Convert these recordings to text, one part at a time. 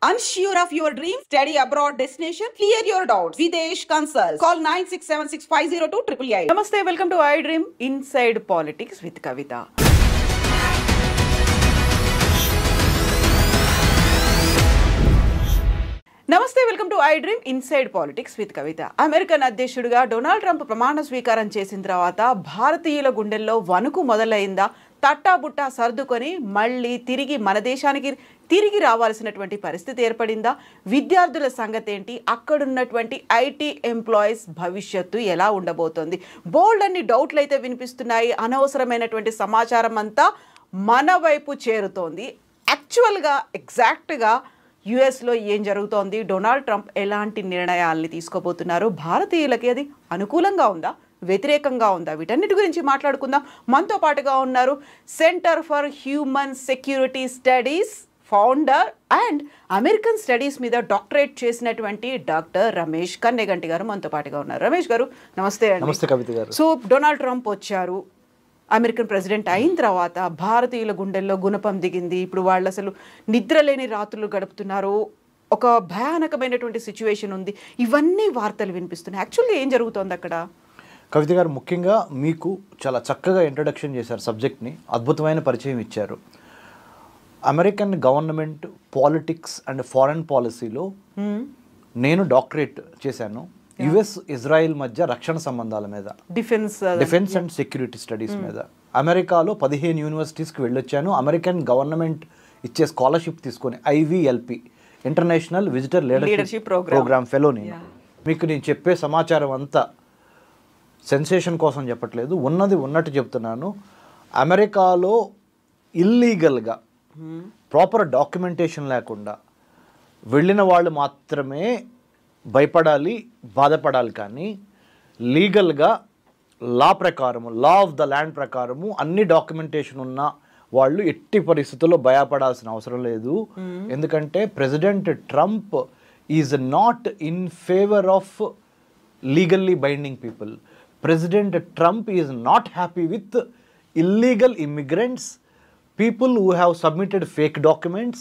Unsure of your dream? Study abroad destination? Clear your doubts. Videsh Consult. Call 9676502888. Namaste, welcome to iDream Inside Politics with Kavita. నమస్తే, welcome to iDream inside politics with Kavitha. American అధ్యక్షుడిగా Donald Trump ప్రమాణ స్వీకారం చేసిన తర్వాత భారతీయుల గుండెల్లో వణుకు మొదలైందా? తట్టాబుట్టా సర్దుకొని మళ్ళీ తిరిగి మన దేశానికి తిరిగి రావాల్సినటువంటి పరిస్థితి ఏర్పడిందా? విద్యార్థుల సంగతి ఏంటి? అక్కడున్నటువంటి ఐటీ ఎంప్లాయీస్ భవిష్యత్తు ఎలా ఉండబోతోంది? బోల్డ్ అన్ని డౌట్లు అయితే వినిపిస్తున్నాయి. అనవసరమైనటువంటి సమాచారం అంతా మన వైపు చేరుతోంది. యాక్చువల్గా ఎగ్జాక్ట్గా యుఎస్లో ఏం జరుగుతోంది? డొనాల్డ్ ట్రంప్ ఎలాంటి నిర్ణయాల్ని తీసుకోబోతున్నారు? భారతీయులకి అది అనుకూలంగా ఉందా, వ్యతిరేకంగా ఉందా? వీటన్నిటి గురించి మాట్లాడుకుందాం. మనతో పాటుగా ఉన్నారు centre for human security studies founder and American studies మీద డాక్టరేట్ చేసినటువంటి డాక్టర్ రమేష్ కన్నెగంటి గారు మనతో పాటుగా ఉన్నారు. రమేష్ గారు నమస్తే అండి. నమస్తే కవిత గారు. సో డొనాల్డ్ ట్రంప్ వచ్చారు, అమెరికన్ ప్రెసిడెంట్ అయిన తర్వాత భారతీయుల గుండెల్లో గుణపం దిగింది. ఇప్పుడు వాళ్ళు అసలు నిద్రలేని రాత్రులు గడుపుతున్నారు. ఒక భయానకమైనటువంటి సిచ్యువేషన్ ఉంది. ఇవన్నీ వార్తలు వినిపిస్తున్నాయి. యాక్చువల్గా ఏం జరుగుతోంది అక్కడ? కవిత గారు, ముఖ్యంగా మీకు చాలా చక్కగా ఇంట్రడక్షన్ చేశారు సబ్జెక్ట్ని, అద్భుతమైన పరిచయం ఇచ్చారు. American government politics and foreign పాలసీలో నేను డాక్టరేట్ చేశాను. యుఎస్ ఇజ్రాయిల్ మధ్య రక్షణ సంబంధాల మీద, డిఫెన్స్ అండ్ సెక్యూరిటీ స్టడీస్ మీద. అమెరికాలో 15 యూనివర్సిటీస్కి వెళ్ళొచ్చాను. అమెరికన్ గవర్నమెంట్ ఇచ్చే స్కాలర్షిప్ తీసుకొని IVLP international visitor leadership programme fellow. మీకు నేను చెప్పే సమాచారం అంతా సెన్సేషన్ కోసం చెప్పట్లేదు, ఉన్నది ఉన్నట్టు చెప్తున్నాను. అమెరికాలో ఇల్లీగల్గా ప్రాపర్ డాక్యుమెంటేషన్ లేకుండా వెళ్ళిన వాళ్ళు మాత్రమే భయపడాలి, బాధపడాలి. కానీ లీగల్గా లా ప్రకారము, లా ఆఫ్ ద ల్యాండ్ ప్రకారము అన్ని డాక్యుమెంటేషన్ ఉన్న వాళ్ళు ఎట్టి పరిస్థితుల్లో భయపడాల్సిన అవసరం లేదు. ఎందుకంటే president Trump is not in favour of legally binding people. President Trump is not happy with illegal immigrants, people who have submitted fake documents,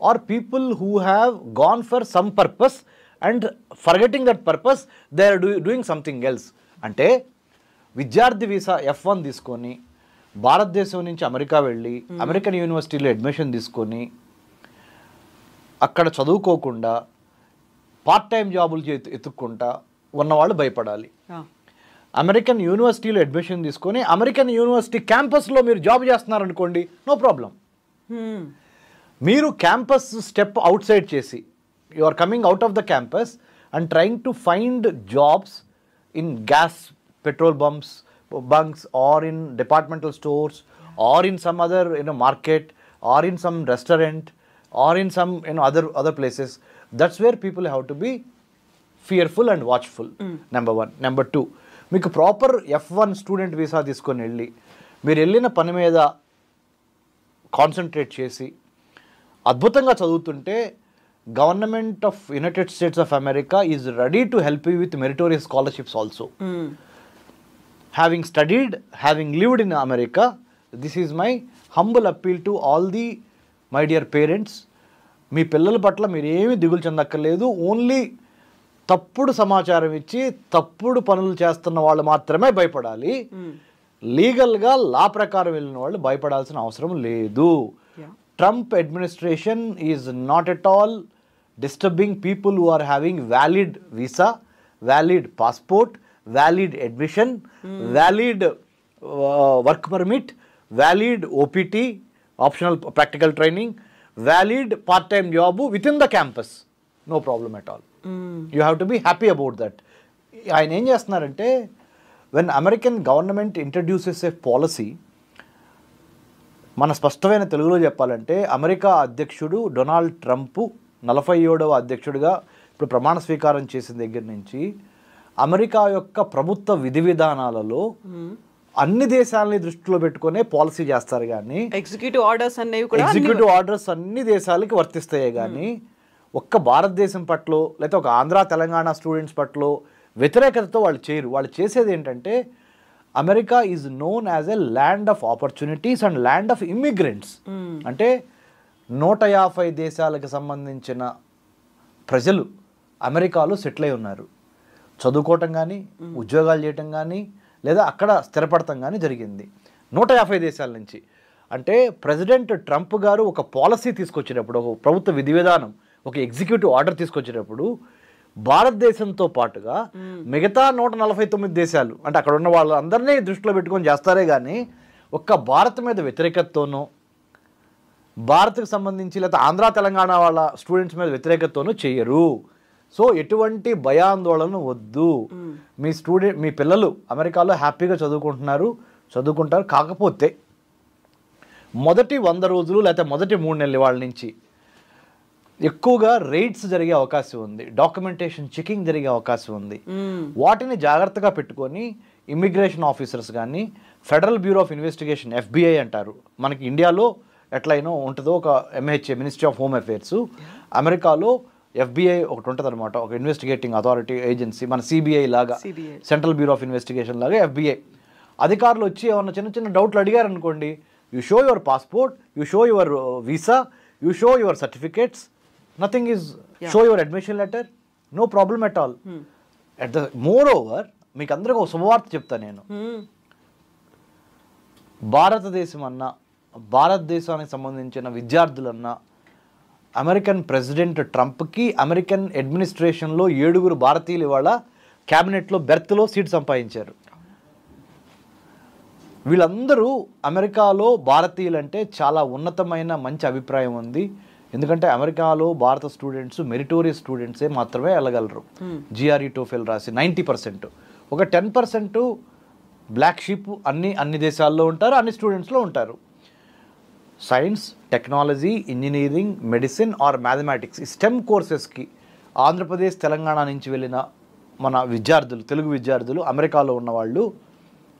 or people who have gone for some purpose and forgetting that purpose they are doing something else. అంటే విద్యార్థి visa F1 తీసుకొని భారతదేశం నుంచి America వెళ్ళి American యూనివర్సిటీలో admission తీసుకొని అక్కడ చదువుకోకుండా పార్ట్ టైం జాబులు ఎత్తుక్కుంటా ఉన్నవాళ్ళు భయపడాలి. అమెరికన్ యూనివర్సిటీలో అడ్మిషన్ తీసుకొని అమెరికన్ యూనివర్సిటీ క్యాంపస్లో మీరు జాబ్ చేస్తున్నారనుకోండి, నో ప్రాబ్లం. మీరు క్యాంపస్ స్టెప్ అవుట్ సైడ్ చేసి you are coming out of the campus and trying to find jobs in gas petrol bunks or in departmental stores or in some other market or in some restaurant or in some other places. That's where people have to be fearful and watchful. Number 1. Number 2, మీకు proper F1 student visa తీసుకొని వెళ్ళి మీరు వెళ్ళిన పని మీద concentrate చేసి అద్భుతంగా చదువుతుంటే government of United States of America is ready to help you with meritorious scholarships also. Having studied, having lived in America, this is my humble appeal to all the my dear parents. మీ పిల్లల పట్ల మీరు ఏమీ దిగులు చెందక్కర్లేదు. Only తప్పుడు సమాచారం ఇచ్చి తప్పుడు పనులు చేస్తున్న వాళ్ళు మాత్రమే భయపడాలి. లీగల్గా లా ప్రకారం వెళ్ళిన వాళ్ళు భయపడాల్సిన అవసరం లేదు. Trump administration is not at all disturbing people who are having valid visa, valid passport, valid admission, valid work permit, valid OPT optional practical training, valid part time job within the campus. No problem at all. You have to be happy about that. ఆయన ఏం చేస్తున్నారంటే, when American government introduces a policy, మన స్పష్టమైన తెలుగులో చెప్పాలంటే America అధ్యక్షుడు Donald Trump 47వ అధ్యక్షుడిగా ఇప్పుడు ప్రమాణ స్వీకారం చేసిన దగ్గర నుంచి అమెరికా యొక్క ప్రభుత్వ విధి విధానాలలో అన్ని దేశాలని దృష్టిలో పెట్టుకునే పాలసీ చేస్తారు. కానీ ఎగ్జిక్యూటివ్ ఆర్డర్స్ అన్ని దేశాలకి వర్తిస్తాయి. కానీ ఒక్క భారతదేశం పట్ల లేకపోతే ఒక ఆంధ్ర తెలంగాణ స్టూడెంట్స్ పట్ల వ్యతిరేకతతో వాళ్ళు చేయరు. వాళ్ళు చేసేది ఏంటంటే, America is known as a land of opportunities and land of immigrants. అంటే 150 దేశాలకు సంబంధించిన ప్రజలు అమెరికాలో సెటిల్ అయి ఉన్నారు. చదువుకోవటం కానీ, ఉద్యోగాలు చేయటం కానీ, లేదా అక్కడ స్థిరపడటం కానీ జరిగింది 150 దేశాల నుంచి. అంటే ప్రెసిడెంట్ ట్రంప్ గారు ఒక పాలసీ తీసుకొచ్చేటప్పుడు, ఒక ప్రభుత్వ విధి విధానం, ఒక ఎగ్జిక్యూటివ్ ఆర్డర్ తీసుకొచ్చేటప్పుడు భారతదేశంతో పాటుగా మిగతా 149 దేశాలు, అంటే అక్కడ ఉన్న వాళ్ళందరినీ దృష్టిలో పెట్టుకొని చేస్తారే కానీ ఒక్క భారత్ మీద వ్యతిరేకతతోనో, భారత్కు సంబంధించి లేదా ఆంధ్ర తెలంగాణ వాళ్ళ స్టూడెంట్స్ మీద వ్యతిరేకతతోనూ చేయరు. సో ఎటువంటి భయాందోళన వద్దు. మీ పిల్లలు అమెరికాలో హ్యాపీగా చదువుకుంటారు. కాకపోతే మొదటి 100 రోజులు లేకపోతే మొదటి 3 నెలల వాళ్ళ నుంచి ఎక్కువగా రైడ్స్ జరిగే అవకాశం ఉంది, డాక్యుమెంటేషన్ చెకింగ్ జరిగే అవకాశం ఉంది. వాటిని జాగ్రత్తగా పెట్టుకొని ఇమిగ్రేషన్ ఆఫీసర్స్ కానీ, federal bureau of investigation FBI అంటారు, మనకి ఇండియాలో ఎట్లయినా ఉంటుందో ఒక MHA ministry of home affairs, అమెరికాలో FBI ఒకటి ఉంటుంది అనమాట, ఒక ఇన్వెస్టిగేటింగ్ అథారిటీ ఏజెన్సీ, మన CBI లాగా, సెంట్రల్ బ్యూరో ఆఫ్ ఇన్వెస్టిగేషన్ లాగా FBI అధికారులు వచ్చి ఏమన్నా చిన్న చిన్న డౌట్లు అడిగారు అనుకోండి, you show your passport, you show your visa, you show your certificates, nothing is show your admission letter, no problem at all. At the moreover మీకు అందరికీ ఒక శుభవార్త చెప్తాను నేను. భారతదేశానికి సంబంధించిన విద్యార్థులన్నా అమెరికన్ ప్రెసిడెంట్ ట్రంప్కి అమెరికన్ అడ్మినిస్ట్రేషన్లో 7 భారతీయులు ఇవాళ క్యాబినెట్లో బెర్త్లో సీట్ సంపాదించారు. వీళ్ళందరూ అమెరికాలో భారతీయులంటే చాలా ఉన్నతమైన మంచి అభిప్రాయం ఉంది. ఎందుకంటే అమెరికాలో భారత స్టూడెంట్స్ మెరిటోరియస్ స్టూడెంట్సే మాత్రమే వెళ్ళగలరు. GRE TOEFL రాసి 90%, ఒక 10% బ్లాక్ షీప్ అన్ని దేశాల్లో ఉంటారు, అన్ని స్టూడెంట్స్లో ఉంటారు. Science, technology, engineering, medicine or mathematics ఈ స్టెమ్ కోర్సెస్కి ఆంధ్రప్రదేశ్, తెలంగాణ నుంచి వెళ్ళిన మన విద్యార్థులు, తెలుగు విద్యార్థులు, అమెరికాలో ఉన్నవాళ్ళు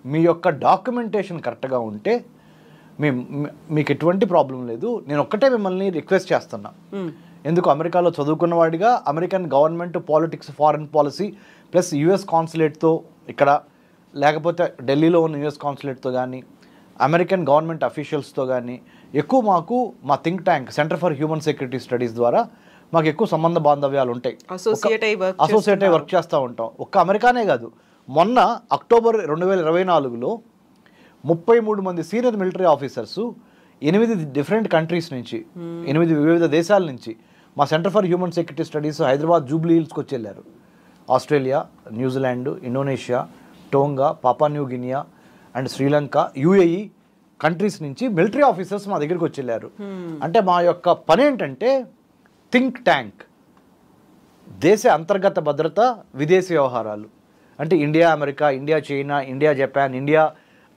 మీ యొక్క డాక్యుమెంటేషన్ కరెక్ట్గా ఉంటే మీకు ఎటువంటి ప్రాబ్లం లేదు. నేను ఒక్కటే మిమ్మల్ని రిక్వెస్ట్ చేస్తున్నా, ఎందుకు అమెరికాలో చదువుకున్న వాడిగా American government politics, foreign policy plus US కాన్సులేట్తో ఇక్కడ, లేకపోతే ఢిల్లీలో ఉన్న US కాన్సులేట్తో కానీ, అమెరికన్ గవర్నమెంట్ అఫీషియల్స్తో కానీ ఎక్కువ మా think tank centre for human security studies ద్వారా మాకు ఎక్కువ సంబంధ బాంధవ్యాలు ఉంటాయి, అసోసియేట్ అయి వర్క్ చేస్తూ ఉంటాం. ఒక్క అమెరికానే కాదు, మొన్న అక్టోబర్ 2024లో 33 మంది senior military officers 8 different countries నుంచి, 8 వివిధ దేశాల నుంచి మా centre for human security studies Hyderabad Jubilee హిల్స్కి వచ్చి వెళ్ళారు. ఆస్ట్రేలియా, న్యూజిలాండ్, ఇండోనేషియా, టోంగా, పాపా new Guinea and Sri Lanka, UAE countries నుంచి మిలిటరీ ఆఫీసర్స్ మా దగ్గరికి వచ్చి వెళ్ళారు. అంటే మా యొక్క పని ఏంటంటే థింక్ ట్యాంక్, దేశ అంతర్గత భద్రత, విదేశీ వ్యవహారాలు, అంటే India America, India China, India Japan, India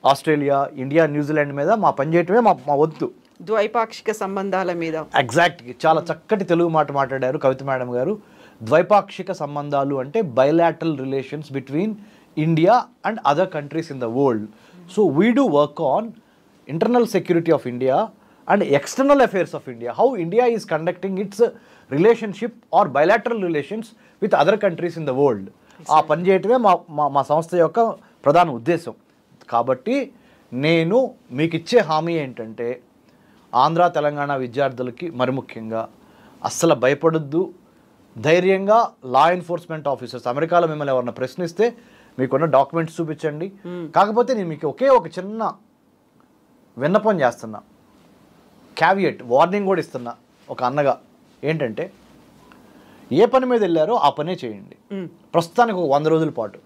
Australia, India New Zealand మీద మా పనిచేయటమే మా వంతు. ద్వైపాక్షిక సంబంధాల మీద ఎగ్జాక్ట్గా చాలా చక్కటి తెలుగు మాట మాట్లాడారు కవిత మేడం గారు. ద్వైపాక్షిక సంబంధాలు అంటే bilateral relations between India and other countries in the world. So we do work on internal security of India and external affairs of India, how India is conducting its relationship or bilateral relations with other countries in the world. ఆ పని చేయటమే మా సంస్థ యొక్క ప్రధాన ఉద్దేశం. కాబట్టి నేను మీకు ఇచ్చే హామీ ఏంటంటే ఆంధ్ర తెలంగాణ విద్యార్థులకి మరి ముఖ్యంగా అస్సలు భయపడొద్దు, ధైర్యంగా లా ఎన్ఫోర్స్మెంట్ ఆఫీసర్స్ అమెరికాలో మిమ్మల్ని ఎవరన్నా ప్రశ్నిస్తే మీకున్న డాక్యుమెంట్స్ చూపించండి. కాకపోతే నేను మీకు ఒక చిన్న విన్నపం చేస్తున్నా, క్యావియట్ వార్నింగ్ కూడా ఇస్తున్నా ఒక అన్నగా, ఏంటంటే ఏ పని మీద వెళ్ళారో ఆ పనే చేయండి ప్రస్తుతానికి ఒక 100 రోజుల పాటు.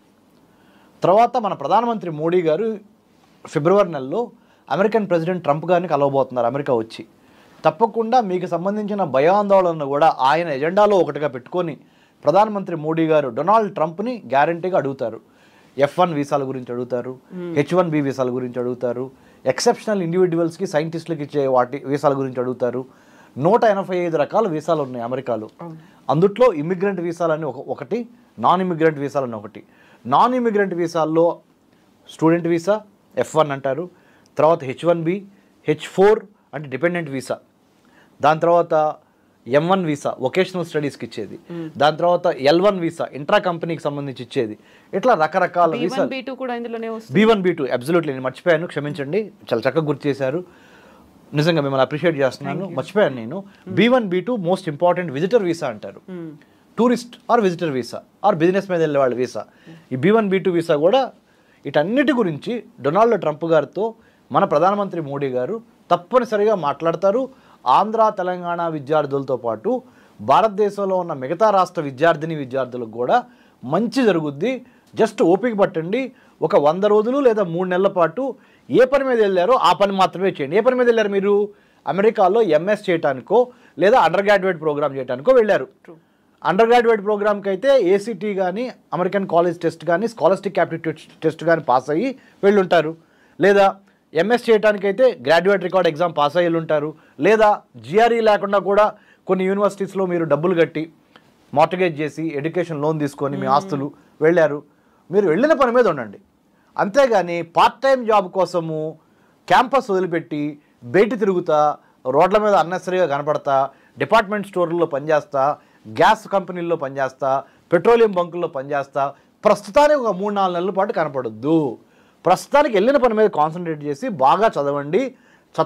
తర్వాత మన ప్రధానమంత్రి మోడీ గారు ఫిబ్రవరి నెలలో అమెరికన్ ప్రెసిడెంట్ ట్రంప్ గారిని కలవబోతున్నారు అమెరికా వచ్చి. తప్పకుండా మీకు సంబంధించిన భయాందోళనను కూడా ఆయన ఎజెండాలో ఒకటిగా పెట్టుకొని ప్రధానమంత్రి మోడీ గారు డొనాల్డ్ ట్రంప్ని గ్యారంటీగా అడుగుతారు. F1 వీసాల గురించి అడుగుతారు, H1B వీసాల గురించి అడుగుతారు, ఎక్సెప్షనల్ ఇండివిజువల్స్కి సైంటిస్టులకి ఇచ్చే వాటి వీసాల గురించి అడుగుతారు. 185 రకాల వీసాలు ఉన్నాయి అమెరికాలో. అందుట్లో ఇమిగ్రెంట్ వీసాలని ఒకటి, నాన్ ఇమిగ్రెంట్ వీసాలని ఒకటి. నాన్ ఇమిగ్రెంట్ వీసాల్లో స్టూడెంట్ వీసా F1 అంటారు, తర్వాత H1B, H4 అంటే డిపెండెంట్ వీసా, దాని తర్వాత M1 వీసా వొకేషనల్ స్టడీస్కి ఇచ్చేది, దాని తర్వాత L1 వీసా ఇంట్రా కంపెనీకి సంబంధించి ఇచ్చేది. ఇట్లా రకరకాల వీసాలు. B1, B2 అబ్సల్యూట్లీ, నేను మర్చిపోయాను, క్షమించండి, చాలా చక్కగా గుర్తు చేశారు. నిజంగా మిమ్మల్ని అప్రిషియేట్ చేస్తున్నాను. మర్చిపోయాను నేను. B1 B2 most important visitor visa అంటారు. Tourist or visitor visa or business మీద వెళ్ళే వాళ్ళ వీసా. ఈ B1 B2 వీసా కూడా వీటన్నిటి గురించి డొనాల్డ్ ట్రంప్ గారితో మన ప్రధానమంత్రి మోడీ గారు తప్పనిసరిగా మాట్లాడతారు. ఆంధ్ర తెలంగాణ విద్యార్థులతో పాటు భారతదేశంలో ఉన్న మిగతా రాష్ట్ర విద్యార్థులకు కూడా మంచి జరుగుద్ది. జస్ట్ ఓపిక పట్టండి. ఒక 100 రోజులు లేదా 3 నెలల పాటు ఏ పని మీద వెళ్ళారో ఆ పని మాత్రమే చేయండి. ఏ పని మీద వెళ్ళారు మీరు? అమెరికాలో MS చేయడానికో లేదా అండర్ గ్రాడ్యుయేట్ ప్రోగ్రామ్ చేయడానికో వెళ్ళారు. అండర్ గ్రాడ్యుయేట్ ప్రోగ్రామ్కి అయితే ACT కానీ అమెరికన్ కాలేజ్ టెస్ట్ కానీ స్కాలర్స్టిక్ యాప్టిట్యూడ్ టెస్ట్ కానీ పాస్ అయ్యి వెళ్ళుంటారు. లేదా MS చేయడానికైతే గ్రాడ్యుయేట్ రికార్డ్ ఎగ్జామ్ పాస్ అయ్యి ఉంటారు. లేదా GRE లేకుండా కూడా కొన్ని యూనివర్సిటీస్లో మీరు డబ్బులు కట్టి మార్టగేజ్ చేసి ఎడ్యుకేషన్ లోన్ తీసుకొని మీ ఆస్తులు వెళ్ళారు. మీరు వెళ్ళిన పని మీద ఉండండి. అంతేగాని పార్ట్ టైం జాబ్ కోసము క్యాంపస్ వదిలిపెట్టి బయట తిరుగుతా, రోడ్ల మీద అన్నెసరీగా కనపడతా, డిపార్ట్మెంట్ స్టోర్లలో పనిచేస్తా, గ్యాస్ కంపెనీల్లో పనిచేస్తా, పెట్రోలియం బంకుల్లో పనిచేస్తా ప్రస్తుతానికి ఒక 3-4 నెలల పాటు కనపడొద్దు. ప్రస్తుతానికి వెళ్ళిన పని మీద కాన్సన్ట్రేట్ చేసి బాగా చదవండి.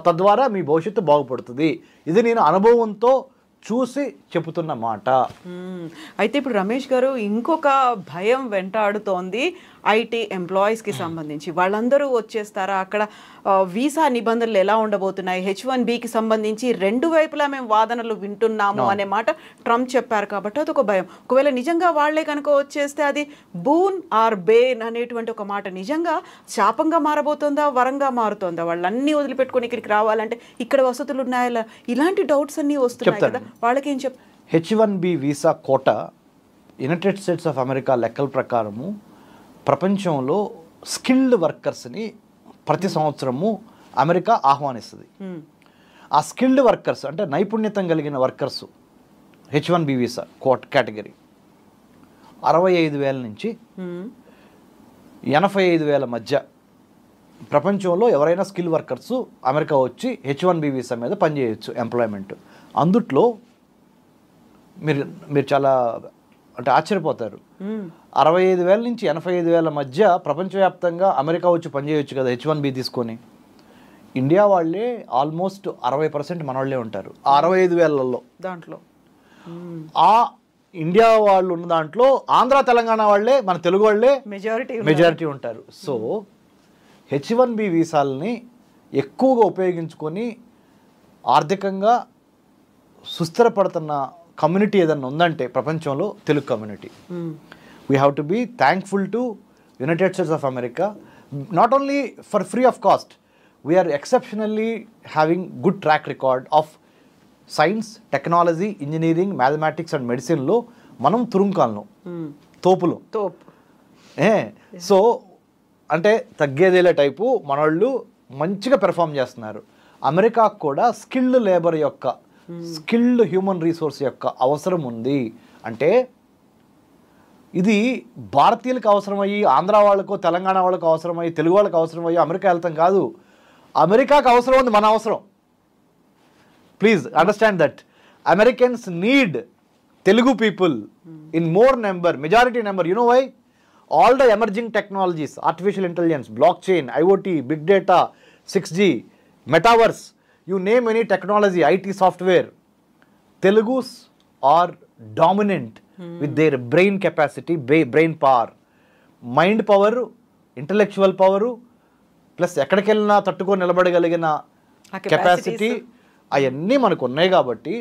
తద్వారా మీ భవిష్యత్తు బాగుపడుతుంది. ఇది నేను అనుభవంతో చూసి చెబుతున్న మాట. అయితే ఇప్పుడు రమేష్ గారు ఇంకొక భయం వెంటాడుతోంది IT ఎంప్లాయీస్కి సంబంధించి. వాళ్ళందరూ వచ్చేస్తారా? అక్కడ వీసా నిబంధనలు ఎలా ఉండబోతున్నాయి? H1Bకి సంబంధించి 2 వైపులా మేము వాదనలు వింటున్నాము అనే మాట ట్రంప్ చెప్పారు కాబట్టి అదొక భయం. ఒకవేళ నిజంగా వాళ్లే కనుక వచ్చేస్తే అది బూన్ ఆర్ బేన్ అనేటువంటి ఒక మాట నిజంగా శాపంగా మారబోతుందా, వరంగా మారుతుందా? వాళ్ళన్నీ వదిలిపెట్టుకొని ఇక్కడికి రావాలంటే ఇక్కడ వసతులు ఉన్నాయా? ఇలాంటి డౌట్స్ అన్నీ వస్తున్నాయి కదా, వాళ్ళకేం H1B visa quota United States of America లెక్కల ప్రకారము ప్రపంచంలో స్కిల్డ్ వర్కర్స్ని ప్రతి సంవత్సరము అమెరికా ఆహ్వానిస్తుంది. ఆ స్కిల్డ్ వర్కర్స్ అంటే నైపుణ్యత కలిగిన వర్కర్స్ H1B వీసా కేటగిరీ 65,000 నుంచి 85,000 మధ్య ప్రపంచంలో ఎవరైనా స్కిల్ వర్కర్స్ అమెరికా వచ్చి H1B వీసా మీద పనిచేయచ్చు ఎంప్లాయ్మెంట్. అందుట్లో మీరు చాలా అంటే ఆశ్చర్యపోతారు. 65,000 నుంచి 85,000 మధ్య ప్రపంచవ్యాప్తంగా అమెరికా వచ్చి పనిచేయచ్చు కదా H1B తీసుకొని. ఇండియా వాళ్ళే ఆల్మోస్ట్ 60% మన వాళ్ళే ఉంటారు. 65,000లో దాంట్లో ఆ ఇండియా వాళ్ళు ఉన్న దాంట్లో ఆంధ్ర తెలంగాణ వాళ్ళే, మన తెలుగు వాళ్ళే మెజారిటీ ఉంటారు. సో H1B వీసాలని ఎక్కువగా ఉపయోగించుకొని ఆర్థికంగా సుస్థిరపడుతున్న కమ్యూనిటీ ఏదన్నా ఉందంటే ప్రపంచంలో Telugu community. We have to be thankful to United States of America, not only for free of cost. We are exceptionally having good track record of science, technology, engineering, mathematics and మెడిసిన్లో మనం తురుంకాలను తోపులు. So అంటే తగ్గేదేలే type మనోళ్ళు మంచిగా perform చేస్తున్నారు. అమెరికాకు కూడా skilled labour యొక్క, స్కిల్డ్ హ్యూమన్ రిసోర్స్ యొక్క అవసరం ఉంది. అంటే ఇది భారతీయులకు అవసరమయ్యి, ఆంధ్ర వాళ్ళకో తెలంగాణ వాళ్ళకు అవసరమయ్యి, తెలుగు వాళ్ళకి అవసరమయ్యి అమెరికా వెళ్తాం కాదు. అమెరికాకు అవసరం ఉంది మన అవసరం. Please understand that. Americans need Telugu people in more number, majority number. You know why? All the emerging technologies, artificial intelligence, blockchain, IoT, big data, 6G, metaverse, you name any technology, IT software, Telugus are dominant with their brain capacity, brain power, mind power, intellectual power, plus ఎక్కడికెళ్ళినా తట్టుకొని నిలబడగలిగిన capacity అవన్నీ మనకు ఉన్నాయి. కాబట్టి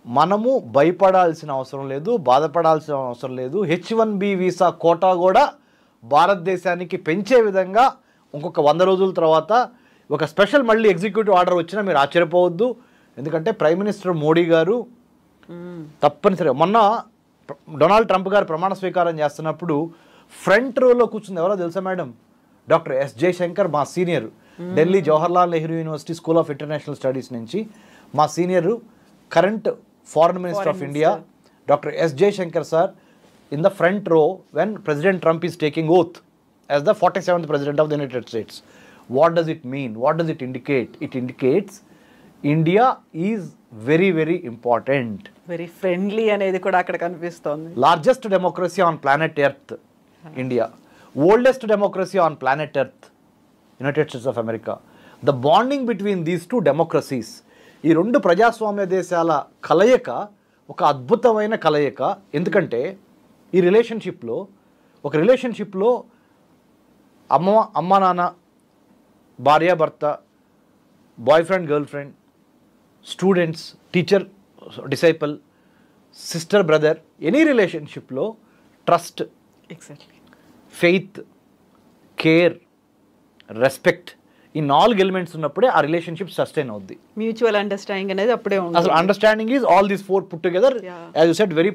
మనము భయపడాల్సిన అవసరం లేదు, బాధపడాల్సిన అవసరం లేదు. H1B వీసా కోటా కూడా భారతదేశానికి పెంచే విధంగా ఇంకొక 100 రోజుల తర్వాత ఒక స్పెషల్ మళ్ళీ ఎగ్జిక్యూటివ్ ఆర్డర్ వచ్చినా మీరు ఆశ్చర్యపోవద్దు. ఎందుకంటే ప్రైమ్ మినిస్టర్ మోడీ గారు తప్పనిసరిగా మొన్న డొనాల్డ్ ట్రంప్ గారు ప్రమాణ స్వీకారం చేస్తున్నప్పుడు ఫ్రంట్ రోలో కూర్చుంది ఎవరో తెలుసా మేడం? Doctor S. జయశంకర్, మా senior, Delhi Jawaharlal Nehru university school of international studies నుంచి మా senior, current Foreign Minister of India, Dr. S. Jaishankar sir, in the front row when President Trump is taking oath as the 47th President of the United States. What does it mean? What does it indicate? It indicates India is very, very important. Very friendly అనేది కూడా అక్కడ కనిపిస్తోంది. Largest democracy on planet Earth, India. Oldest democracy on planet Earth, United States of America. The bonding between these two democracies, ఈ రెండు ప్రజాస్వామ్య దేశాల కలయిక ఒక అద్భుతమైన కలయిక. ఎందుకంటే ఈ రిలేషన్షిప్లో అమ్మ నాన్న, భార్యాభర్త, boy friend girl friend, students, teacher disciple, sister brother, any రిలేషన్షిప్లో trust, exactly, faith, care, respect, ఈ 4 ఎలిమెంట్స్ ఉన్నప్పుడే ఆ రిలేషన్షిప్ సస్టైన్ అవుద్ది. మ్యూచువల్ అండర్స్టాండింగ్ అనేది అప్పుడే ఉంది. అసలు understanding is all these 4 put together. As you said very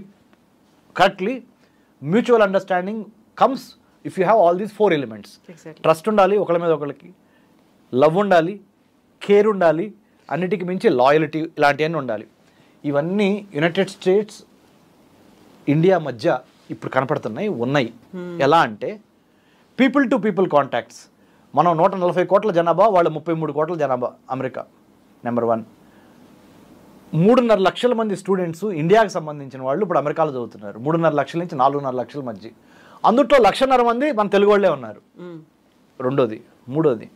correctly, mutual understanding comes if you have all these 4 elements. Trust ఉండాలి ఒకళ్ళ మీద ఒకళ్ళకి, లవ్ ఉండాలి, కేర్ ఉండాలి, అన్నిటికీ మించి లాయల్టీ, ఇలాంటివన్నీ ఉండాలి. ఇవన్నీ యునైటెడ్ స్టేట్స్ ఇండియా మధ్య ఇప్పుడు ఉన్నాయి. ఎలా అంటే పీపుల్ టు పీపుల్ కాంటాక్ట్స్. మనం 140 కోట్ల జనాభా, వాళ్ళు 33 కోట్ల జనాభా. America number 1. 3.5 లక్షల మంది స్టూడెంట్స్ ఇండియాకి సంబంధించిన వాళ్ళు ఇప్పుడు అమెరికాలో చదువుతున్నారు. 3.5 లక్షల నుంచి 4.5 లక్షల మధ్య. అందుట్లో 1.5 మంది మన తెలుగు వాళ్ళే ఉన్నారు. మూడోది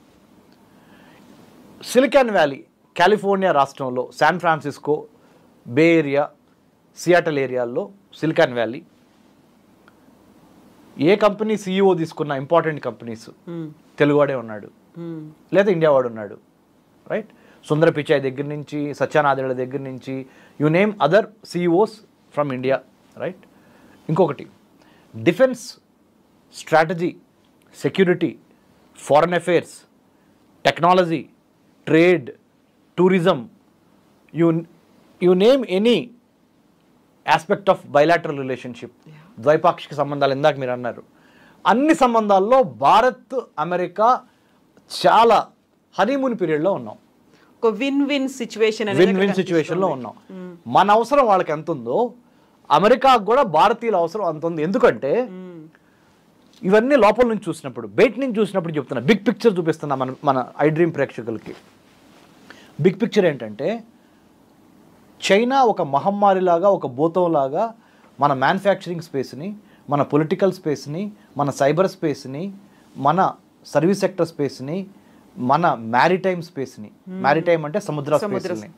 సిలికాన్ వ్యాలీ, కాలిఫోర్నియా రాష్ట్రంలో శాన్ ఫ్రాన్సిస్కో, బే ఏరియా, సియాటల్ ఏరియాల్లో సిలికాన్ వ్యాలీ. ఏ కంపెనీ CEO తీసుకున్న ఇంపార్టెంట్ కంపెనీస్ తెలుగువాడే ఉన్నాడు, లేదా ఇండియా వాడు ఉన్నాడు. రైట్? సుందర పిచాయ్ దగ్గర నుంచి, సత్యానాదేళ్ల దగ్గర నుంచి, you name other CEOs from India. Right? ఇంకొకటి defence, strategy, security, foreign affairs, technology, trade, tourism, you name any aspect of bilateral relationship, ద్వైపాక్షిక సంబంధాలు ఇందాక మీరు అన్నారు, అన్ని సంబంధాల్లో భారత్ అమెరికా చాలా హనీమూన్ పీరియడ్లో ఉన్నాం. ఒక విన్ విన్ సిచ్యువేషన్లో ఉన్నాం. మన అవసరం వాళ్ళకి ఎంత ఉందో అమెరికాకు కూడా భారతీయుల అవసరం అంత ఉంది. ఎందుకంటే ఇవన్నీ లోపల నుంచి చూసినప్పుడు, బయట నుంచి చూసినప్పుడు చెప్తున్నా, బిగ్ పిక్చర్ చూపిస్తున్నా మన ఐ డ్రీమ్ ప్రేక్షకులకి. బిగ్ పిక్చర్ ఏంటంటే చైనా ఒక మహమ్మారిలాగా, ఒక భూతంలాగా మన మ్యానుఫ్యాక్చరింగ్ స్పేస్ని, మన పొలిటికల్ స్పేస్ని, మన సైబర్ స్పేస్ని, మన సర్వీస్ సెక్టర్ స్పేస్ని, మన మ్యారిటైమ్ స్పేస్ని, మ్యారిటైమ్ అంటే సముద్ర స్పేస్ని,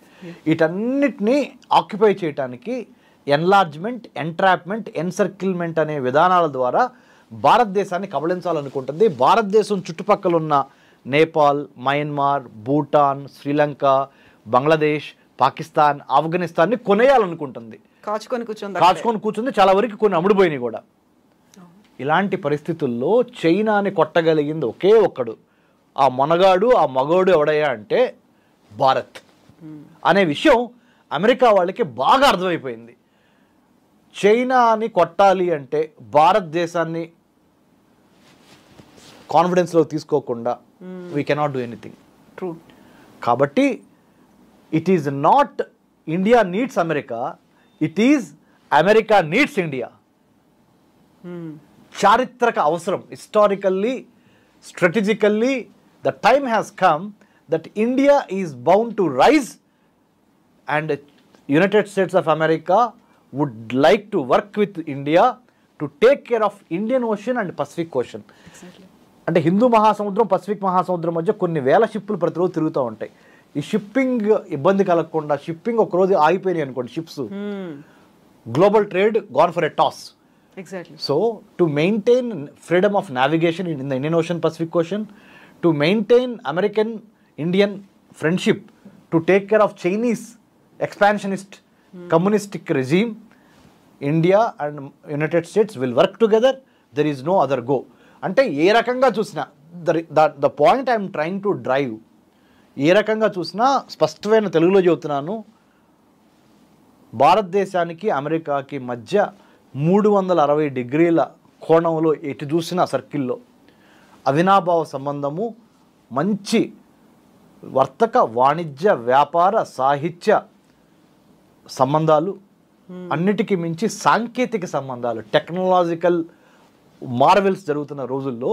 వీటన్నిటినీ ఆక్యుపై చేయడానికి ఎన్లార్జ్మెంట్, ఎంట్రాప్మెంట్, ఎన్సర్కిల్మెంట్ అనే విధానాల ద్వారా భారతదేశాన్ని కబళించాలనుకుంటుంది. భారతదేశం చుట్టుపక్కల ఉన్న నేపాల్, మయన్మార్, భూటాన్, శ్రీలంక, బంగ్లాదేశ్, పాకిస్తాన్, ఆఫ్ఘనిస్తాన్ని కొనేయాలనుకుంటుంది. కాచుకొని కూర్చుంది. చాలా వరకు కొన్ని అమ్ముడుపోయినాయి కూడా. ఇలాంటి పరిస్థితుల్లో చైనాని కొట్టగలిగింది ఒకే ఒక్కడు, ఆ మొనగాడు, ఆ మగోడు ఎవడయ్యా అంటే భారత్ అనే విషయం అమెరికా వాళ్ళకి బాగా అర్థమైపోయింది. చైనాని కొట్టాలి అంటే భారతదేశాన్ని కాన్ఫిడెన్స్లో తీసుకోకుండా we cannot do anything. True. కాబట్టి it is not India needs America, it is America needs India. చారిత్రక అవసరం, historically, strategically the time has come that India is bound to rise and United States of America would like to work with India to take care of Indian Ocean and Pacific Ocean. అంటే హిందూ మహాసముద్రం, Pacific మహాసముద్రం మధ్య కొన్ని వేల షిప్పులు ప్రతిరోజు తిరుగుతూ ఉంటాయి. ఈ షిప్పింగ్ ఇబ్బంది కలగకుండా, షిప్పింగ్ ఒక రోజు ఆగిపోయినాయి అనుకోండి ships, global trade gone for a toss. So to maintain freedom of navigation in the Indian Ocean, Pacific Ocean, to maintain American Indian friendship, to take care of Chinese expansionist communistic regime, India and United States will work together. There is no other go. అంటే ఏ రకంగా చూసినా the point I'm trying to drive, ఏ రకంగా చూసినా స్పష్టమైన తెలుగులో చెబుతున్నాను, భారతదేశానికి అమెరికాకి మధ్య 360 డిగ్రీల కోణంలో ఎటు చూసిన సర్కిల్లో అవినాభావ సంబంధము, మంచి వర్తక, వాణిజ్య, వ్యాపార, సాహిత్య సంబంధాలు, అన్నిటికీ మించి సాంకేతిక సంబంధాలు, టెక్నాలజికల్ మార్వెల్స్ జరుగుతున్న రోజుల్లో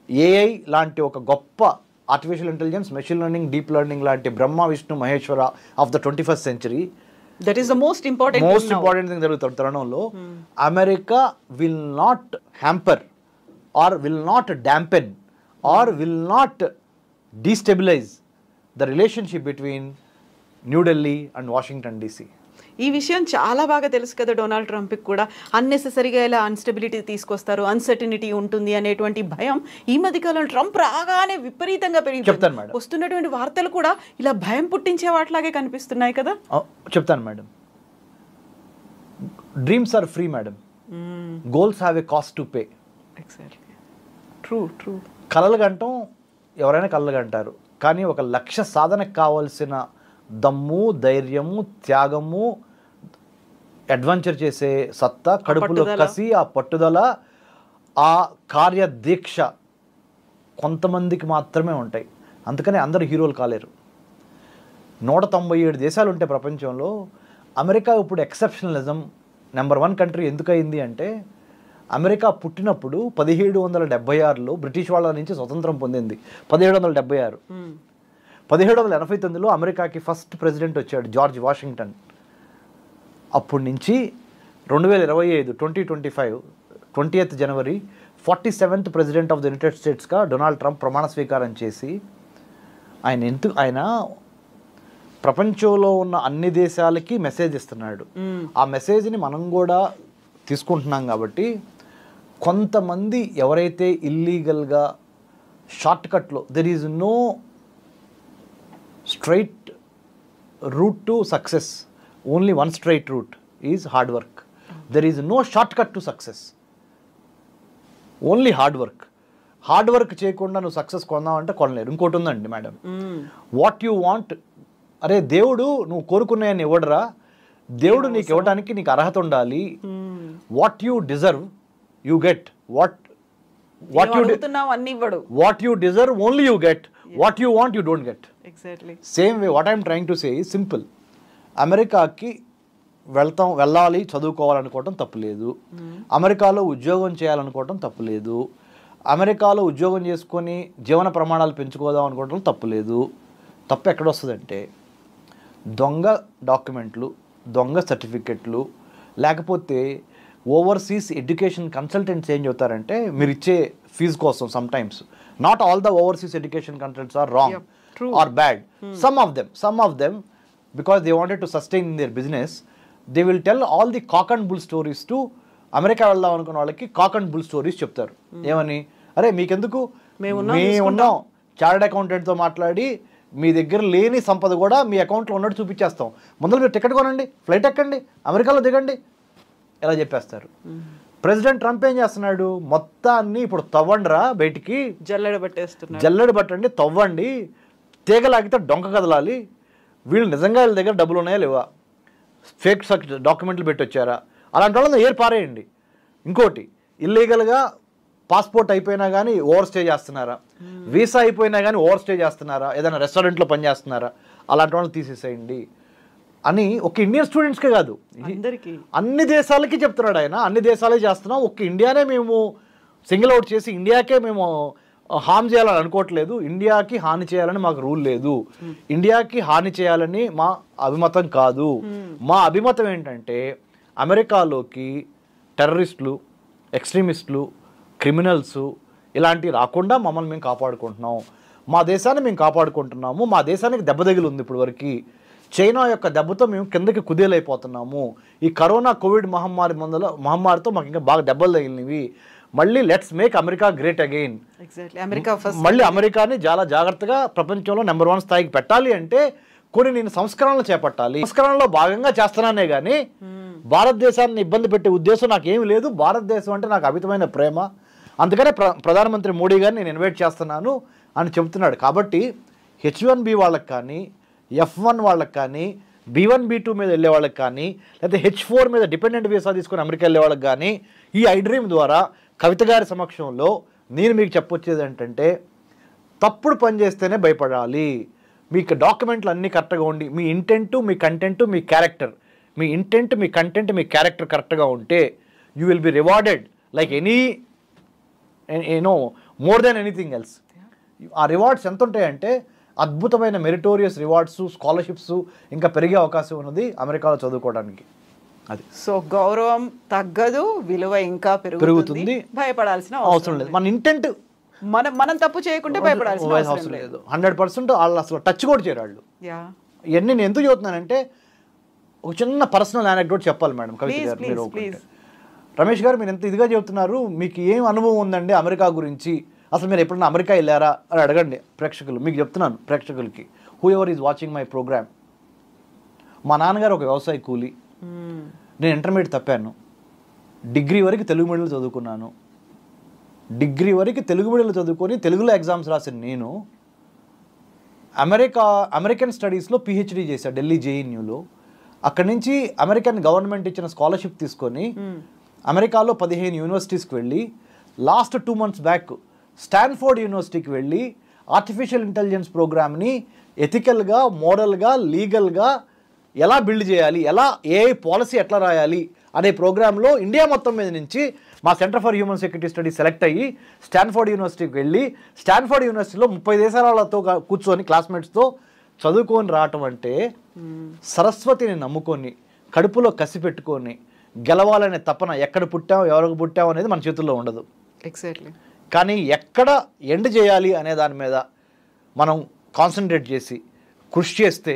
ఏఐ లాంటి ఒక గొప్ప artificial intelligence, machine learning, deep learning లాంటి Brahma Vishnu Maheshwara of the 21st century, that is the most important thing జరుగుతున్న తరుణంలో America will not hamper or will not dampen or will not destabilize the relationship between New Delhi and Washington DC. ఈ విషయం చాలా బాగా తెలుసు కదా Donald ట్రంప్కి కూడా. అన్నెసెసరీగా ఇలా అన్స్టెబిలిటీ తీసుకొస్తారు, అన్సర్టినిటీ ఉంటుంది అనేటువంటి భయం ఈ మధ్య కాలంలో ట్రంప్ రాగానే విపరీతంగా చెప్తాను మేడం. వస్తున్నటువంటి వార్తలు కూడా ఇలా భయం పుట్టించే వాటిలాగే కనిపిస్తున్నాయి కదా. చెప్తాను madam. Dreams are free madam, goals have a cost to pay. Exactly, true true. కలలు గంటం ఎవరైనా కలలు గంటారు, కానీ ఒక లక్ష్య సాధనకు కావాల్సిన దమ్ము, ధైర్యము, త్యాగము, అడ్వెంచర్ చేసే సత్తా, కడుపులో కసి, ఆ పట్టుదల, ఆ కార్యదీక్ష కొంతమందికి మాత్రమే ఉంటాయి. అందుకని అందరు హీరోలు కాలేరు. 197 దేశాలు ఉంటాయి ప్రపంచంలో. అమెరికా ఇప్పుడు ఎక్సెప్షనలిజం నెంబర్ 1 కంట్రీ ఎందుకు అయింది అంటే, అమెరికా పుట్టినప్పుడు 1776లో బ్రిటిష్ వాళ్ళ నుంచి స్వతంత్రం పొందింది. 1776. 1789లో అమెరికాకి ఫస్ట్ ప్రెసిడెంట్ వచ్చాడు, జార్జ్ వాషింగ్టన్. అప్పటి నుంచి 2025 2025 20th జనవరి 47th ప్రెసిడెంట్ ఆఫ్ ద యునైటెడ్ స్టేట్స్గా డొనాల్డ్ ట్రంప్ ప్రమాణ స్వీకారం చేసి ఆయన ప్రపంచంలో ఉన్న అన్ని దేశాలకి మెసేజ్ ఇస్తున్నాడు. ఆ మెసేజ్ని మనం కూడా తీసుకుంటున్నాం. కాబట్టి కొంతమంది ఎవరైతే ఇల్లీగల్గా షార్ట్ కట్లో, there is no straight route to success, only one straight route is hard work. There is no short cut to success, only hard work. Hard work చేయకుండా నువ్వు సక్సెస్ కొందామంటే కొనలేరు. ఇంకోటి ఉందండి మేడం, వాట్ యూ వాంట్. అరే దేవుడు నువ్వు కోరుకున్నాయని ఇవ్వడరా, దేవుడు నీకు ఇవ్వడానికి నీకు అర్హత ఉండాలి. What you deserve you get, what you deserve only you get, what you want you don't get. Same way what I'm trying to say is simple. అమెరికాకి వెళ్ళాలి, చదువుకోవాలనుకోవటం తప్పులేదు. అమెరికాలో ఉద్యోగం చేయాలనుకోవటం తప్పులేదు. అమెరికాలో ఉద్యోగం చేసుకొని జీవన ప్రమాణాలు పెంచుకోదాం అనుకోవటం తప్పులేదు. తప్పు ఎక్కడొస్తుందంటే, దొంగ డాక్యుమెంట్లు, దొంగ సర్టిఫికెట్లు, లేకపోతే ఓవర్సీస్ ఎడ్యుకేషన్ కన్సల్టెంట్స్ ఏం చెబుతారంటే, మీరు ఇచ్చే ఫీజు కోసం sometimes not all the overseas education consultants are wrong or bad. Some of them because they wanted to sustain in their business, they will tell all the cock and bull stories to America వెళ్దాం అనుకున్న వాళ్ళకి cock and bull stories చెప్తారు. ఏమని, అరే మీకెందుకు, మేము ఉన్నాం, chartered అకౌంటెంట్తో మాట్లాడి మీ దగ్గర లేని సంపద కూడా మీ అకౌంట్లో ఉన్నట్టు చూపించేస్తాం, ముందర మీరు టికెట్ కొనండి, ఫ్లైట్ ఎక్కండి, అమెరికాలో దిగండి, ఎలా చెప్పేస్తారు. ప్రెసిడెంట్ ట్రంప్ ఏం చేస్తున్నాడు, మొత్తాన్ని ఇప్పుడు తవ్వండిరా, బయటికి జల్లెడ పట్టండి, తవ్వండి, తీగలాగితే డొంక కదలాలి, వీళ్ళు నిజంగా వీళ్ళ దగ్గర డబ్బులు ఉన్నాయా లేవా, ఫేక్ డాక్యుమెంట్లు పెట్టొచ్చారా, అలాంటి వాళ్ళని ఏర్ పారేయండి. ఇంకోటి, ఇల్లీగల్గా పాస్పోర్ట్ అయిపోయినా కానీ ఓవర్ స్టే చేస్తున్నారా, వీసా అయిపోయినా కానీ ఓవర్ స్టే చేస్తున్నారా, ఏదైనా రెస్టారెంట్లో పనిచేస్తున్నారా, అలాంటి వాళ్ళని తీసేసేయండి అని ఒక ఇండియన్ స్టూడెంట్స్కే కాదు, అన్ని దేశాలకి చెప్తున్నాడు ఆయన. అన్ని దేశాలే చేస్తున్నాం, ఒక్క ఇండియానే మేము సింగిల్ అవుట్ చేసి ఇండియాకే మేము హామ్ చేయాలని అనుకోవట్లేదు, ఇండియాకి హాని చేయాలని మాకు రూల్ లేదు, ఇండియాకి హాని చేయాలని మా అభిమతం కాదు. మా అభిమతం ఏంటంటే, అమెరికాలోకి టెర్రరిస్టులు, ఎక్స్ట్రీమిస్టులు, క్రిమినల్స్ ఇలాంటివి రాకుండా మమ్మల్ని మేము కాపాడుకుంటున్నాం, మా దేశాన్ని మేము కాపాడుకుంటున్నాము, మా దేశానికి దెబ్బ తగిలి ఉంది ఇప్పుడు వరకు, చైనా యొక్క దెబ్బతో మేము కిందకి కుదేలైపోతున్నాము, ఈ కరోనా కోవిడ్ మహమ్మారితో మాకు ఇంకా బాగా దెబ్బలు తగిలినవి, మళ్ళీ let's make America great again. మళ్ళీ అమెరికాని చాలా జాగ్రత్తగా ప్రపంచంలో నెంబర్ 1 స్థాయికి పెట్టాలి అంటే కొన్ని నేను సంస్కరణలు చేపట్టాలి. సంస్కరణలో భాగంగా చేస్తున్నానే కానీ భారతదేశాన్ని ఇబ్బంది పెట్టే ఉద్దేశం నాకేమీ లేదు. భారతదేశం అంటే నాకు అమితమైన ప్రేమ, అందుకనే ప్రధానమంత్రి మోడీ గారిని నేను ఇన్వైట్ చేస్తున్నాను అని చెబుతున్నాడు. కాబట్టి H1B వాళ్ళకి కానీ, F1 వాళ్ళకి కానీ, B1 B2 మీద వెళ్ళే వాళ్ళకి కానీ, లేకపోతే H4 మీద డిపెండెంట్ వీసా తీసుకొని అమెరికా వెళ్ళే వాళ్ళకి కానీ ఈ ఐడ్రీమ్ ద్వారా కవిత గారి సమక్షంలో నేను మీకు చెప్పొచ్చేది ఏంటంటే, తప్పుడు పని చేస్తేనే భయపడాలి. మీకు డాక్యుమెంట్లు అన్నీ కరెక్ట్గా ఉండి, మీ ఇంటెంటు, మీ కంటెంటు, మీ క్యారెక్టర్, మీ ఇంటెంట్, మీ కంటెంట్, మీ క్యారెక్టర్ కరెక్ట్గా ఉంటే you will be rewarded like more than anything else. ఆ రివార్డ్స్ ఎంత ఉంటాయంటే అద్భుతమైన మెరిటోరియస్ రివార్డ్స్, స్కాలర్షిప్స్ ఇంకా పెరిగే అవకాశం ఉన్నది అమెరికాలో చదువుకోవడానికి. అది సో గౌరవం తగ్గదు, విలువ ఇంకా పెరుగుతుంది, భయపడాల్సిన అవసరం లేదు. మన ఇంటెంట్ మనం తప్పు చేయకుంటే భయపడాల్సిన అవసరం లేదు. 100% వాళ్ళు అసలు టచ్ కూడా చేయరు వాళ్ళు. ఇవన్నీ నేను ఎందుకు చెబుతున్నానంటే ఒక చిన్న పర్సనల్ యానెక్డోట్ చెప్పాలి మేడం కవిత గారు. మీరు రమేష్ గారు మీరు ఎంత ఇదిగా చెబుతున్నారు, మీకు ఏం అనుభవం ఉందండి అమెరికా గురించి, అసలు మీరు ఎప్పుడైనా అమెరికా వెళ్ళారా అని అడగండి ప్రేక్షకులు. మీకు చెప్తున్నాను ప్రేక్షకులకి, whoever is watching my programme. మా నాన్నగారు ఒక వ్యవసాయ కూలి, నేను ఇంటర్మీడియట్ తప్పాను, డిగ్రీ వరకు తెలుగు మీడియంలో చదువుకున్నాను. డిగ్రీ వరకు తెలుగు మీడియంలో చదువుకొని తెలుగులో ఎగ్జామ్స్ రాసిన నేను అమెరికన్ స్టడీస్లో పిహెచ్డీ చేశాను ఢిల్లీ జేఎన్యూలో. అక్కడి నుంచి అమెరికన్ గవర్నమెంట్ ఇచ్చిన స్కాలర్షిప్ తీసుకొని అమెరికాలో 15 యూనివర్సిటీస్కి వెళ్ళి లాస్ట్ 2 months బ్యాక్ స్టాన్ఫోర్డ్ యూనివర్సిటీకి వెళ్ళి ఆర్టిఫిషియల్ ఇంటెలిజెన్స్ ప్రోగ్రామ్ని ఎథికల్గా, మోరల్గా, లీగల్గా ఎలా బిల్డ్ చేయాలి, ఎలా ఏఐ పాలసీ ఎట్లా రాయాలి అనే ప్రోగ్రాంలో ఇండియా మొత్తం మీద నుంచి మా centre for human security studies select అయ్యి స్టాన్ఫోర్డ్ యూనివర్సిటీకి వెళ్ళి స్టాన్ఫోర్డ్ యూనివర్సిటీలో 30 దేశాలతో కూర్చొని క్లాస్మేట్స్తో చదువుకొని రావటం అంటే సరస్వతిని నమ్ముకొని కడుపులో కసి పెట్టుకొని గెలవాలనే తపన, ఎక్కడ పుట్టాం ఎవరికి పుట్టాం అనేది మన చేతుల్లో ఉండదు. ఎగ్జాక్ట్లీ. కానీ ఎక్కడ ఎండ్ చేయాలి అనే దాని మీద మనం కాన్సన్ట్రేట్ చేసి కృషి చేస్తే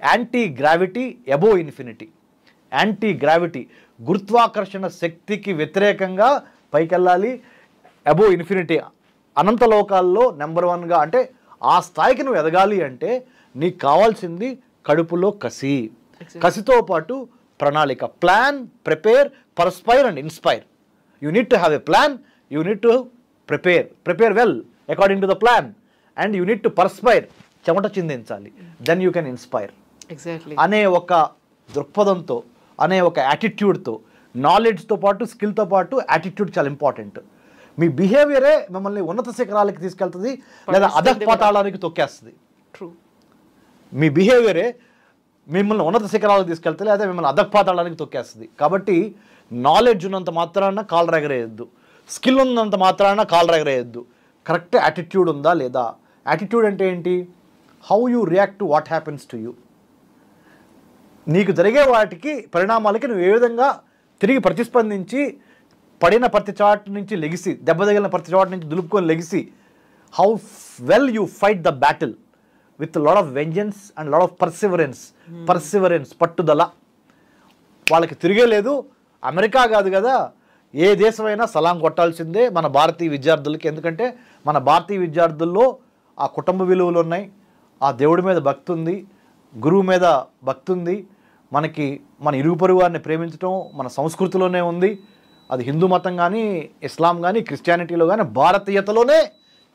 anti gravity above infinity, anti gravity గురుత్వాకర్షణ శక్తికి వ్యతిరేకంగా పైకెళ్ళాలి, అబోవ్ ఇన్ఫినిటీ అనంత లోకాల్లో నెంబర్ 1గా, అంటే ఆ స్థాయికి నువ్వు ఎదగాలి అంటే నీకు కావాల్సింది కడుపులో కసి, కసితో పాటు ప్రణాళిక. Plan, prepare, perspire and inspire. You need to have a plan, you need to prepare well according to the plan, and you need to perspire, చెమట చిందించాలి, దెన్ యూ కెన్ ఇన్స్పైర్ అనే ఒక దృక్పథంతో, అనే ఒక యాటిట్యూడ్తో, నాలెడ్జ్తో పాటు స్కిల్తో పాటు యాటిట్యూడ్ చాలా ఇంపార్టెంట్. మీ బిహేవియరే మిమ్మల్ని ఉన్నత శిఖరాలకి తీసుకెళ్తుంది లేదా అధఃపాతాళానికి తొక్కేస్తుంది. మీ బిహేవియరే మిమ్మల్ని ఉన్నత శిఖరాలకు తీసుకెళ్తుంది లేదా మిమ్మల్ని అధఃపాతాళానికి తొక్కేస్తుంది. కాబట్టి నాలెడ్జ్ ఉన్నంత మాత్రాన కాలు ఎగరేయద్దు, స్కిల్ ఉన్నంత మాత్రాన కాలు ఎగరేయద్దు. కరెక్ట్ యాటిట్యూడ్ ఉందా లేదా? యాటిట్యూడ్ అంటే ఏంటి? How you react to what happens to you. నీకు జరిగే వాటికి పరిణామాలకి నువ్వు ఏ విధంగా తిరిగి ప్రతిస్పందించి పడిన ప్రతి చాటు నుంచి లెగిసి, దెబ్బ తగిలిన ప్రతి చాటు నుంచి దులుపుకొని లెగిసి, how well you fight the battle with lot of vengeance and lot of Perseverance, పట్టుదల. వాళ్ళకి తిరిగే లేదు. అమెరికా కాదు కదా, ఏ దేశమైనా సలాం కొట్టాల్సిందే మన భారతీయ విద్యార్థులకి. ఎందుకంటే మన భారతీయ విద్యార్థుల్లో ఆ కుటుంబ విలువలు ఉన్నాయి, ఆ దేవుడి మీద భక్తి ఉంది, గురువు మీద భక్తి ఉంది, మనకి మన ఇరుగు పొరుగు వారిని ప్రేమించడం మన సంస్కృతిలోనే ఉంది. అది హిందూ మతం కానీ, ఇస్లాం కానీ, క్రిస్టియానిటీలో కానీ, భారతీయతలోనే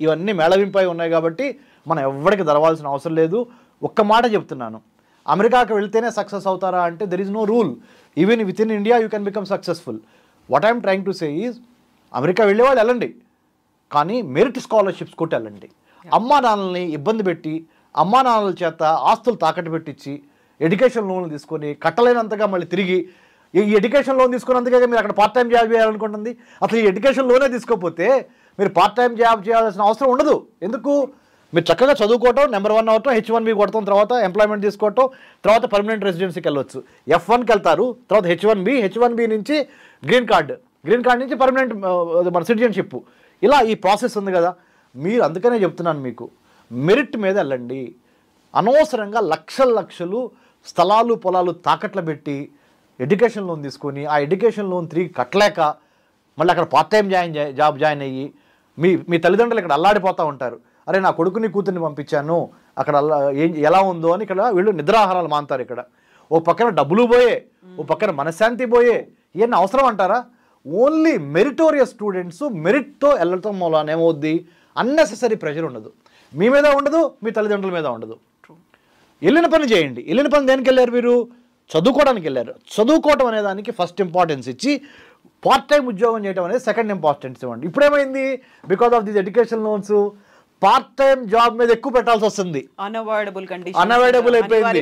ఇవన్నీ మేళవింపై ఉన్నాయి. కాబట్టి మనం ఎవరికి దరవాల్సిన అవసరం లేదు. ఒక్క మాట చెప్తున్నాను, అమెరికాకి వెళ్తేనే సక్సెస్ అవుతారా అంటే there is no rule. Even within India you can become successful. What I'm trying to say is, America వెళ్ళేవాళ్ళు వెళ్ళండి, కానీ మెరిట్ స్కాలర్షిప్స్ కొట్టి వెళ్ళండి. అమ్మా నాన్నల్ని ఇబ్బంది పెట్టి, అమ్మా నాన్నల చేత ఆస్తులు తాకట్టు పెట్టించి ఎడ్యుకేషన్ లోన్లు తీసుకొని కట్టలేనంతగా మళ్ళీ తిరిగి ఈ ఎడ్యుకేషన్ లోన్ తీసుకున్నందుకే మీరు అక్కడ పార్ట్ టైం జాబ్ చేయాలనుకుంటుంది. అసలు ఈ ఎడ్యుకేషన్ లోనే తీసుకోకపోతే మీరు పార్ట్ టైం జాబ్ చేయాల్సిన అవసరం ఉండదు. ఎందుకు? మీరు చక్కగా చదువుకోవటం, నెంబర్ 1 అవటం, H1B కొడతాం, తర్వాత ఎంప్లాయ్మెంట్ తీసుకోవటం, తర్వాత పర్మనెంట్ రెసిడెన్సీకి వెళ్ళొచ్చు. F1కి వెళ్తారు, తర్వాత H1B నుంచి గ్రీన్ కార్డ్ నుంచి పర్మనెంట్ మన సిటిజన్షిప్. ఇలా ఈ ప్రాసెస్ ఉంది కదా. మీరు అందుకనే చెప్తున్నాను మీకు, మెరిట్ మీద వెళ్ళండి. అనవసరంగా లక్షలు స్థలాలు పొలాలు తాకట్లు పెట్టి ఎడ్యుకేషన్ లోన్ తీసుకొని ఆ ఎడ్యుకేషన్ లోన్ తిరిగి కట్టలేక మళ్ళీ అక్కడ పార్ట్ టైం జాయిన్ అయ్యి మీ తల్లిదండ్రులు ఇక్కడ అల్లాడిపోతూ ఉంటారు. అరే నా కొడుకుని కూతుర్ని పంపించాను, అక్కడ ఎలా ఉందో అని ఇక్కడ వీళ్ళు నిద్రాహారాలు మాంతారు. ఇక్కడ ఓ పక్కన డబ్బులు పోయే, ఓ పక్కన మనశ్శాంతి పోయే. ఇవన్నీ అవసరం అంటారా? ఓన్లీ మెరిటోరియస్ స్టూడెంట్స్ మెరిట్తో వెళ్ళటం మూలన ఏమవుద్ది, అన్నెసెసరీ ప్రెషర్ ఉండదు, మీ మీద ఉండదు, మీ తల్లిదండ్రుల మీద ఉండదు. వెళ్ళిన పని చేయండి. వెళ్ళిన పని దేనికి వెళ్ళారు? మీరు చదువుకోవడానికి వెళ్ళారు. చదువుకోవటం అనే దానికి ఫస్ట్ ఇంపార్టెన్స్ ఇచ్చి పార్ట్ టైం ఉద్యోగం చేయడం అనేది సెకండ్ ఇంపార్టెన్స్ ఇవ్వండి. ఇప్పుడేమైంది, because of these education loans part time job మీద ఎక్కువ పెట్టాల్సి వస్తుంది. అన్అవాయిడబుల్ అయిపోయింది.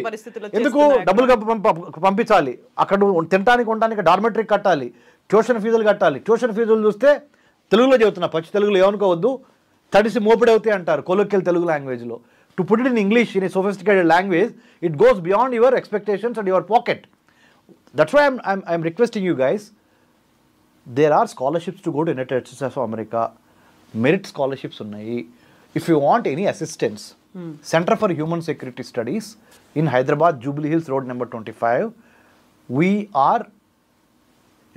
ఎందుకు? డబ్బులు పంపించాలి, అక్కడ తినడానికి ఉండడానికి డార్మెటరీ కట్టాలి, ట్యూషన్ ఫీజులు కట్టాలి. ట్యూషన్ ఫీజులు చూస్తే తెలుగులో చెబుతున్నా, పచ్చి తెలుగులో ఏమనుకోవద్దు, తడిసి మోపిడవుతాయి అంటారు కొలోక్యల్ తెలుగు లాంగ్వేజ్లో. To put it in English in a sophisticated language, it goes beyond your expectations and your pocket. That's why I'm requesting you guys, there are scholarships to go to United States of America. Merit scholarships ఉన్నాయి. If you want any assistance, center for human security studies in Hyderabad, Jubilee Hills road number 25, we are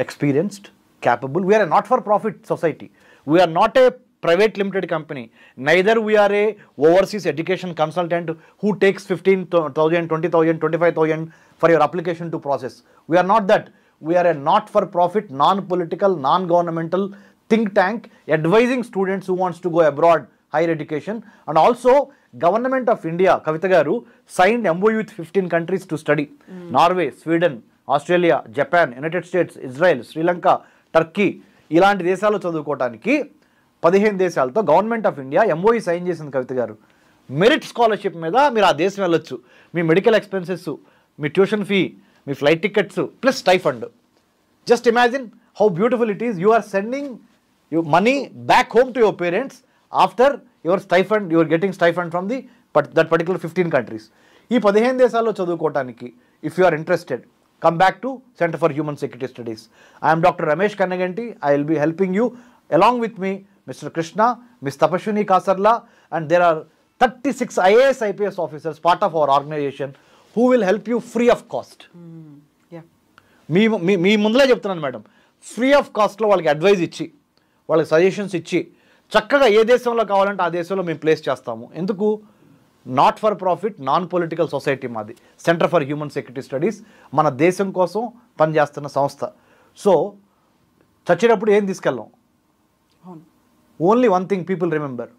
experienced, capable. We are a not-for-profit society. We are not a private limited company. Neither we are a overseas education consultant who takes 15,000, 20,000, 25,000 for your application to process. We are not that. We are a not-for-profit, non-political, non-governmental think tank advising students who wants to go abroad, higher education. And also, Government of India, Kavita Garu, signed MOU with 15 countries to study. Norway, Sweden, Australia, Japan, United States, Israel, Sri Lanka, Turkey ఇలాంటి దేశాల్లో చదువుకోవడానికి 15 దేశాలతో government of India MoE sign చేసింది కవిత గారు. Merit scholarship మీద మీరు ఆ దేశం వెళ్ళొచ్చు. మీ మెడికల్ ఎక్స్పెన్సెస్, మీ ట్యూషన్ ఫీ, మీ flight tickets plus stipend. Just imagine how beautiful it is. You are sending money back home to your parents after your stipend, your getting stipend from that particular 15 countries. ఈ 15 దేశాల్లో చదువుకోవడానికి if you are interested, come back to Center for Human Security Studies. I am Dr. Ramesh Kannaganti. I will be helping you. Along with me, Mr. Krishna, Ms. Tapashwini Kasarla, and there are 36 IAS IPS officers part of our organization who will help you free of cost. Yeah. మీ ముందులే చెప్తున్నాను madam, free of కాస్ట్లో వాళ్ళకి advise ఇచ్చి, వాళ్ళకి suggestions ఇచ్చి, చక్కగా ఏ దేశంలో కావాలంటే ఆ దేశంలో మేము ప్లేస్ చేస్తాము. ఎందుకు? Not for profit, non political society మాది, center for human security studies. మన దేశం కోసం పనిచేస్తున్న సంస్థ. సో చచ్చేటప్పుడు ఏం తీసుకెళ్ళాం? Only one thing people remember.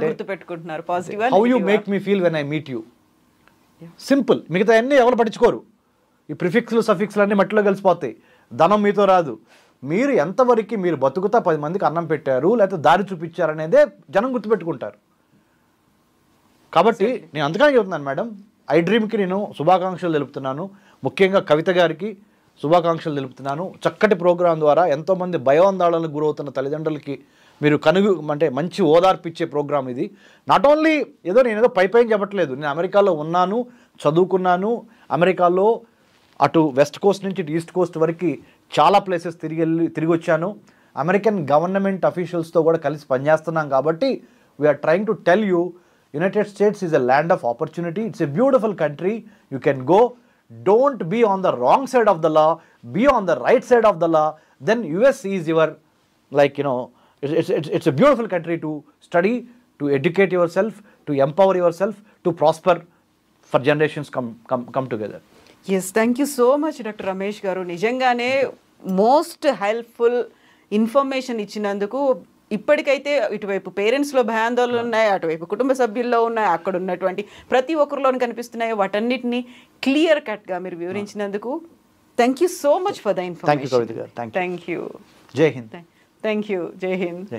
గుర్తుపెట్టుకుంటున్నారు positive. How you make me feel when I meet you. Simple. మిగతా అన్నీ ఎవరు పట్టించుకోరు. ఈ ప్రిఫిక్స్లు సఫిక్స్లు అన్నీ మట్టిలో కలిసిపోతాయి. ధనం మీతో రాదు. మీరు ఎంతవరకు మీరు బతుకుతా 10 మందికి అన్నం పెట్టారు లేకపోతే దారి చూపించారనేదే జనం గుర్తుపెట్టుకుంటారు. కాబట్టి నేను అందుకనే చెబుతున్నాను మేడం, ఐ డ్రీమ్కి నేను శుభాకాంక్షలు తెలుపుతున్నాను. ముఖ్యంగా కవిత గారికి శుభాకాంక్షలు తెలుపుతున్నాను. చక్కటి ప్రోగ్రాం ద్వారా ఎంతోమంది భయాందోళనకు గురవుతున్న తల్లిదండ్రులకి మీరు అంటే మంచి ఓదార్పిచ్చే ప్రోగ్రాం ఇది. నాట్ ఓన్లీ నేను పైన చెప్పట్లేదు. నేను అమెరికాలో ఉన్నాను, చదువుకున్నాను. అమెరికాలో అటు వెస్ట్ కోస్ట్ నుంచి ఈస్ట్ కోస్ట్ వరకు చాలా ప్లేసెస్ తిరిగి వచ్చాను. అమెరికన్ గవర్నమెంట్ అఫీషియల్స్తో కూడా కలిసి పనిచేస్తున్నాం. కాబట్టి we are trying to tell you, United States is a land of opportunity. It's a beautiful country. You can go. Don't be on the wrong side of the law. Be on the right side of the law. Then US is your, it's a beautiful country to study, to educate yourself, to empower yourself, to prosper for generations come together. Yes, thank you so much, Dr. Ramesh garu. నిజంగానే most helpful information ఇచ్చినందుకు. ఇప్పటికైతే ఇటువైపు పేరెంట్స్లో భయాందోళనలు ఉన్నాయి, అటువైపు కుటుంబ సభ్యుల్లో ఉన్నాయి, అక్కడ ఉన్నటువంటి ప్రతి ఒక్కరిలోని కనిపిస్తున్నాయి. వాటన్నిటిని క్లియర్ కట్గా మీరు వివరించినందుకు thank you so much for the information. Thank you. Jai Hind. Thank you. Jai Hind.